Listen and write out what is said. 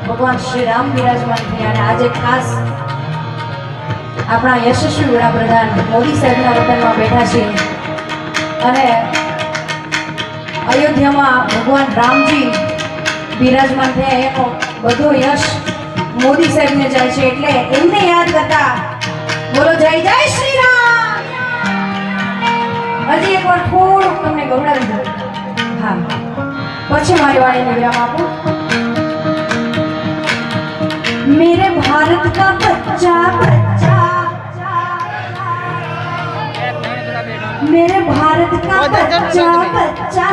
ભગવાન શ્રી રામ બિરાજમાન થયા અને આજે ખાસ આપણા યશસ્વી વડાપ્રધાન મોદી સાહેબના વતનમાં બેઠા છીએ અને અયોધ્યામાં ભગવાન રામજી બિરાજમાન થયા એનો બધો યશ મોદી સાહેબને જાય છે એટલે એમને યાદ કરતા બોલો જય જય શ્રી રામ. હજી એકવાર થોડુંક તમને ગૌરવ દઉં. હા, પછી મારી વાણીને વિરામ આપું. मेरे भारत का बच्चा बच्चा, मेरे भारत का बच्चा बच्चा